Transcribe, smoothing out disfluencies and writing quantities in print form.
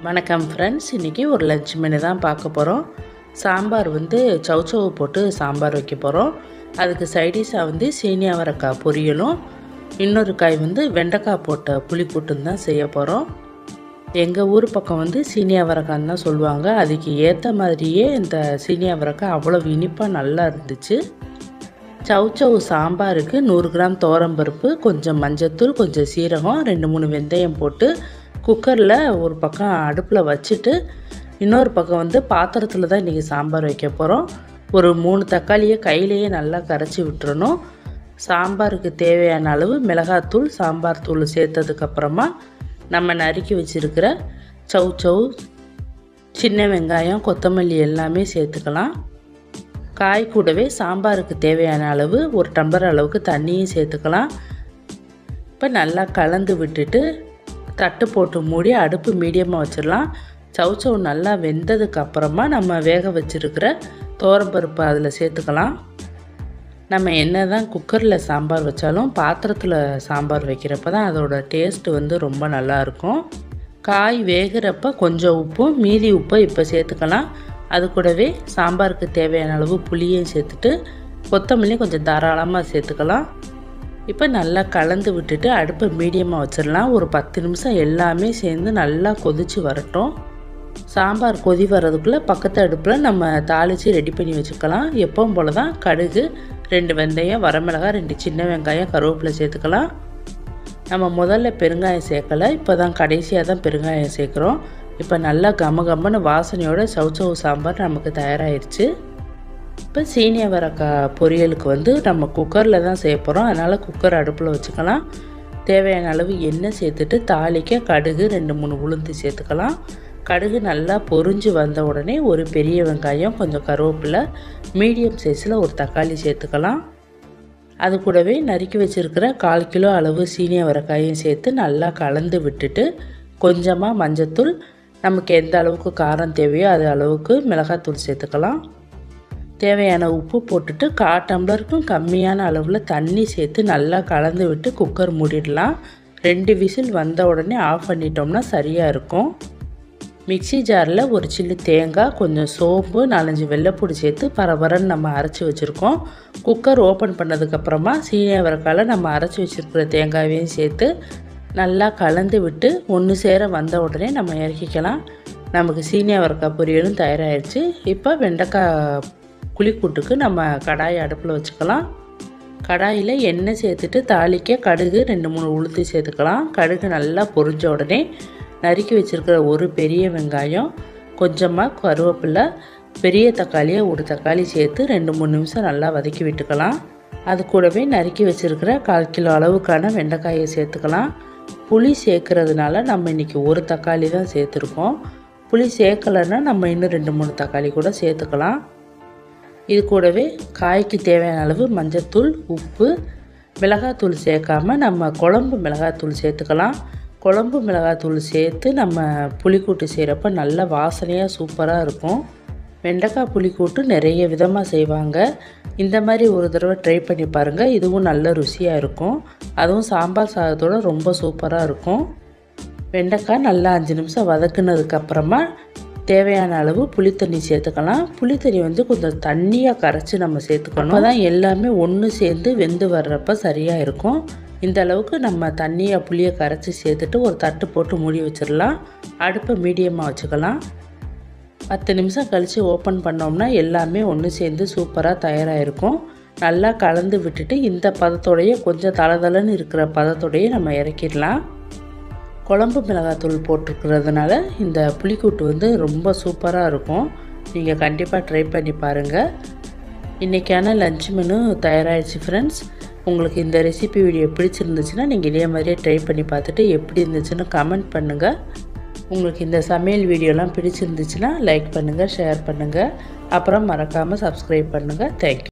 வணக்கம் ஃப்ரெண்ட்ஸ், இன்றைக்கி ஒரு லஞ்ச் மெனு தான் பார்க்க போகிறோம். சாம்பார் சௌச்சௌவு போட்டு சாம்பார் வைக்க போகிறோம். அதுக்கு சைடிஷாக சீனி அவரைக்காய் பொரியலும், இன்னொரு காய் வெண்டைக்காய் போட்ட புளிக்கூட்டும் தான் செய்ய போகிறோம். எங்கள் ஊர் பக்கம் சீனி அவரைக்கான்னு தான் சொல்லுவாங்க. அதுக்கு ஏற்ற மாதிரியே இந்த சீனி அவரைக்காய் அவ்வளோ இனிப்பாக நல்லா இருந்துச்சு. சௌச்சௌவு சாம்பாருக்கு 100 கிராம் துவரம்பருப்பு, கொஞ்சம் மஞ்சத்தூள், கொஞ்சம் சீரகம், 2-3 வெந்தயம் போட்டு குக்கரில் ஒரு பக்கம் அடுப்பில் வச்சுட்டு இன்னொரு பக்கம் பாத்திரத்தில் தான் இன்றைக்கி சாம்பார் வைக்க போகிறோம். ஒரு 3 தக்காளியை கையிலேயே நல்லா கரைச்சி விட்டுறணும். சாம்பாருக்கு தேவையான அளவு மிளகாத்தூள், சாம்பார் தூள் சேர்த்ததுக்கப்புறமா நம்ம நறுக்கி வச்சுருக்கிற சௌச்சௌவு, சின்ன வெங்காயம், கொத்தமல்லி எல்லாமே சேர்த்துக்கலாம். காய் கூடவே சாம்பாருக்கு தேவையான அளவு 1 டம்ளர் அளவுக்கு தண்ணியும் சேர்த்துக்கலாம். இப்போ நல்லா கலந்து விட்டுட்டு தட்டு போட்டு மூடி அடுப்பு மீடியமாக வச்சிடலாம். சௌச்சௌவு நல்லா வெந்ததுக்கப்புறமா நம்ம வேக வச்சுருக்கிற துவரம்பருப்பு அதில் சேர்த்துக்கலாம். நம்ம என்ன தான் குக்கரில் சாம்பார் வச்சாலும் பாத்திரத்தில் சாம்பார் வைக்கிறப்ப தான் அதோட டேஸ்ட்டு ரொம்ப நல்லாயிருக்கும். காய் வேகிறப்ப கொஞ்சம் உப்பும் மீதி உப்பை இப்போ சேர்த்துக்கலாம். அது கூடவே சாம்பாருக்கு தேவையான அளவு புளியையும் சேர்த்துட்டு கொத்தமல்லியும் கொஞ்சம் தாராளமாக சேர்த்துக்கலாம். இப்போ நல்லா கலந்து விட்டுட்டு அடுப்பை மீடியமாக வச்சிடலாம். ஒரு 10 நிமிஷம் எல்லாமே சேர்ந்து நல்லா கொதித்து வரட்டும். சாம்பார் கொதி வர்றதுக்குள்ளே பக்கத்து அடுப்பில் நம்ம தாளித்து ரெடி பண்ணி வச்சுக்கலாம். எப்பவும் போல் தான் கடுகு, 2 வெந்தயம், வரமிளகாய், 2 சின்ன வெங்காயம், கருவேப்பிலை சேர்த்துக்கலாம். நம்ம முதல்ல பெருங்காயம் சேர்க்கலை, இப்போ தான் கடைசியாக தான் பெருங்காயம் சேர்க்குறோம். இப்போ நல்லா கமகமன்னு வாசனையோட சௌச்சௌவு சாம்பார் நமக்கு தயாராகிடுச்சு. இப்போ சீனி அவரைக்காய் பொரியலுக்கு நம்ம குக்கரில் தான் செய்ய போகிறோம். அதனால் குக்கர் அடுப்பில் வச்சுக்கலாம். தேவையான அளவு எண்ணெய் சேர்த்துட்டு தாளிக்க கடுகு, 2-3 உளுந்து சேர்த்துக்கலாம். கடுகு நல்லா பொரிஞ்சு வந்த உடனே ஒரு பெரிய வெங்காயம், கொஞ்சம் கருவேப்பிலை, மீடியம் சைஸில் ஒரு தக்காளி சேர்த்துக்கலாம். அது கூடவே நறுக்கி வச்சுருக்கிற 1/4 கிலோ அளவு சீனி அவரைக்காயும் சேர்த்து நல்லா கலந்து விட்டுட்டு கொஞ்சமாக மஞ்சத்தூள், நமக்கு எந்த அளவுக்கு காரம் தேவையோ அது அளவுக்கு மிளகாத்தூள் சேர்த்துக்கலாம். தேவையான உப்பு போட்டுட்டு 1/4 டம்ளருக்கும் கம்மியான அளவில் தண்ணி சேர்த்து நல்லா கலந்து விட்டு குக்கர் மூடிடலாம். 2 விசில் வந்த உடனே ஆஃப் பண்ணிட்டோம்னா சரியாக இருக்கும். மிக்சி ஜாரில் ஒரு சில்லு தேங்காய், கொஞ்சம் சோம்பு, 4-5 வெள்ளைப்பூடி சேர்த்து பரபரன்னு நம்ம அரைச்சி வச்சுருக்கோம். குக்கர் ஓப்பன் பண்ணதுக்கப்புறமா சீனி அவரைக்காயில் நம்ம அரைச்சி வச்சுருக்கிற தேங்காயையும் சேர்த்து நல்லா கலந்து விட்டு ஒன்று சேர வந்த உடனே நம்ம இறக்கிக்கலாம். நமக்கு சீனி அவரைக்காய் பொரியலும் தயாராகிடுச்சு. இப்போ வெண்டைக்காய் புளிக்கூட்டுக்கு நம்ம கடாயை அடுப்பில் வச்சுக்கலாம். கடாயில் எண்ணெய் சேர்த்துட்டு தாளிக்க கடுகு, 2-3 உளுந்து சேர்த்துக்கலாம். கடுகு நல்லா பொரிஞ்ச உடனே நறுக்கி வச்சுருக்கிற ஒரு பெரிய வெங்காயம், கொஞ்சமாக கருவேப்பிலை, பெரிய தக்காளியை ஒரு தக்காளி சேர்த்து 2-3 நிமிஷம் நல்லா வதக்கி விட்டுக்கலாம். அது கூடவே நறுக்கி வச்சுருக்கிற 1/4 கிலோ அளவுக்கான வெண்டைக்காயை சேர்த்துக்கலாம். புளி சேர்க்கறதுனால நம்ம இன்றைக்கி ஒரு தக்காளி தான் சேர்த்துருக்கோம். புளி சேர்க்கலைன்னா நம்ம இன்னும் 2-3 தக்காளி கூட சேர்த்துக்கலாம். இது கூடவே காய்க்கு தேவையான அளவு மஞ்சத்தூள், உப்பு, மிளகாத்தூள் சேர்க்காமல் நம்ம குழம்பு மிளகாத்தூள் சேர்த்துக்கலாம். குழம்பு மிளகாத்தூள் சேர்த்து நம்ம புளிக்கூட்டு செய்கிறப்ப நல்ல வாசனையாக சூப்பராக இருக்கும். வெண்டைக்காய் புளிக்கூட்டு நிறைய விதமாக செய்வாங்க. இந்த மாதிரி ஒரு தடவை ட்ரை பண்ணி பாருங்கள். இதுவும் நல்ல ருசியாக இருக்கும். அதுவும் சாம்பார் சாதத்தோடு ரொம்ப சூப்பராக இருக்கும். வெண்டைக்காய் நல்லா 5 நிமிஷம் வதக்குனதுக்கப்புறமா தேவையான அளவு புளித்தண்ணி சேர்த்துக்கலாம். புளித்தண்ணி கொஞ்சம் தண்ணியாக கரைச்சி நம்ம சேர்த்துக்கணும். அப்போ தான் எல்லாமே ஒன்று சேர்ந்து வெந்து வர்றப்ப சரியாக இருக்கும். இந்த அளவுக்கு நம்ம தண்ணியை புளியை கரைச்சி சேர்த்துட்டு ஒரு தட்டு போட்டு மூடி வச்சிடலாம். அடுப்பை மீடியமாக வச்சுக்கலாம். 10 நிமிஷம் கழித்து ஓப்பன் பண்ணோம்னா எல்லாமே ஒன்று சேர்ந்து சூப்பராக தயாராக இருக்கும். நல்லா கலந்து விட்டுட்டு இந்த பதத்தோடையே கொஞ்சம் தளதளன்னு இருக்கிற பதத்தோடையே நம்ம இறக்கிடலாம். குழம்பு மிளகாத்தூள் போட்டிருக்கிறதுனால இந்த புளிக்கூட்டு ரொம்ப சூப்பராக இருக்கும். நீங்கள் கண்டிப்பாக ட்ரை பண்ணி பாருங்கள். இன்றைக்கான லஞ்ச் மெனு தயாராகிடுச்சு ஃப்ரெண்ட்ஸ். உங்களுக்கு இந்த ரெசிபி வீடியோ பிடிச்சிருந்துச்சுன்னா நீங்கள் இதே மாதிரியே ட்ரை பண்ணி பார்த்துட்டு எப்படி இருந்துச்சுன்னு கமெண்ட் பண்ணுங்கள். உங்களுக்கு இந்த சமையல் வீடியோலாம் பிடிச்சிருந்துச்சுன்னா லைக் பண்ணுங்கள், ஷேர் பண்ணுங்கள், அப்புறம் மறக்காமல் சப்ஸ்கிரைப் பண்ணுங்கள். தேங்க்யூ.